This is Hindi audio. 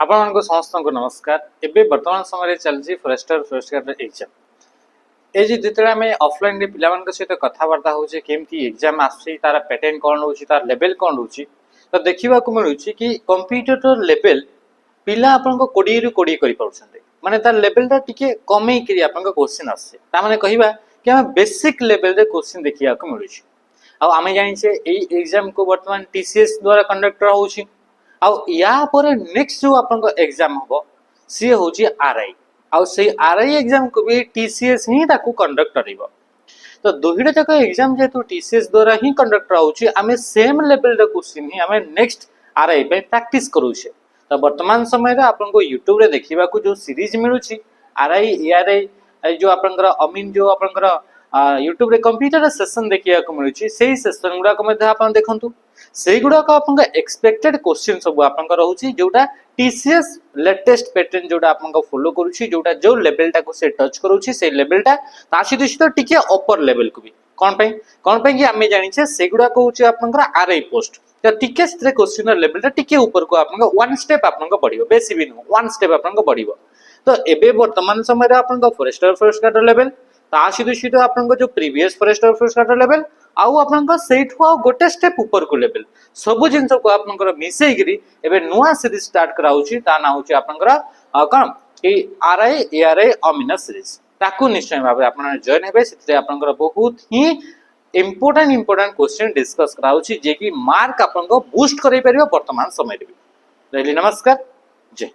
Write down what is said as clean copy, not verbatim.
आपको समस्त को नमस्कार। एबे वर्तमान समय चलती फॉरेस्टर एग्जाम ये जिते आम ऑफलाइन पे सहित कथबार्ता होचे केमती एग्जाम आसुची तार पैटर्न कौन होची तार लेवल कौन होची तो देखा मिलूँ कि कंप्यूटर लेवल पिला आपन 20 रु 20 करि पाउछन्ते माने तार लेवल टा टिके कमे करी आपन क्वेश्चन आसे ता माने कहिबा कि हम बेसिक लेवल रे क्वेश्चन देखिया को मिलुची। आ आमे जानि छे एई एग्जाम को वर्तमान टीसीएस द्वारा कंडक्ट होउची। आ या पर नेक्स्ट जो आपन एग्जाम हबो सी होउची आरआई आ से आरआई एग्जाम को भी टीसीएस ही ताकू कंडक्ट करिवो। तो दुहिडा तक एग्जाम जेतु टीसीएस द्वारा ही कंडक्ट होउची आमे सेम लेवल रे क्वेश्चन ही आमे नेक्स्ट आरआई पे प्रैक्टिस करूछे। तो वर्तमान समय रे आपन को यूट्यूब रे देखिबा को जो सीरीज मिलुची आरआई एआरआई जो आपन अमीन जो आपन यूट्यूब रे कंप्यूटर सेशन देखिया को मिलुची सेही सेशन गुडा को मध्ये आपन देखंतु सेही गुडा को आपन एक्सपेक्टेड क्वेश्चन सब आपन रहउची जोटा टीसीएस लेटेस्ट पैटर्न जोटा आपन फॉलो करूची जोटा जो लेवल टा को से टच करूची से लेवल टा तासी दिस तो टिके अपर लेवल को भी कोन पे कि आमे जानि छे सेगुडा को होची आपन आरआई पोस्ट तो टिके से क्वेश्चन लेवल टा टिके ऊपर को आपन वन स्टेप आपन बढ़िबो बेसी भी न वन स्टेप आपन बढ़िबो। तो एबे वर्तमान समय रे आपन फॉरेस्टर लेवल तासी दिस तो आपन जो प्रीवियस फॉरेस्टर लेवल आउ आपन सेठु आ गोटे स्टेप ऊपर को लेवल सब जिंस को आपन मिसई गिरी एबे नुवा सीरीज स्टार्ट कराउची ता ना होची आपन कोन कि आरआई एआरआई अमीना सीरीज ताकू निश्चय भाबे आपन जॉइन हेबे सेते आपन बहुत ही इंपोर्टेंट क्वेश्चन डिस्कस कराउची जे कि मार्क आपन बूस्ट करै परिबो वर्तमान समय रे। रहली नमस्कार जय।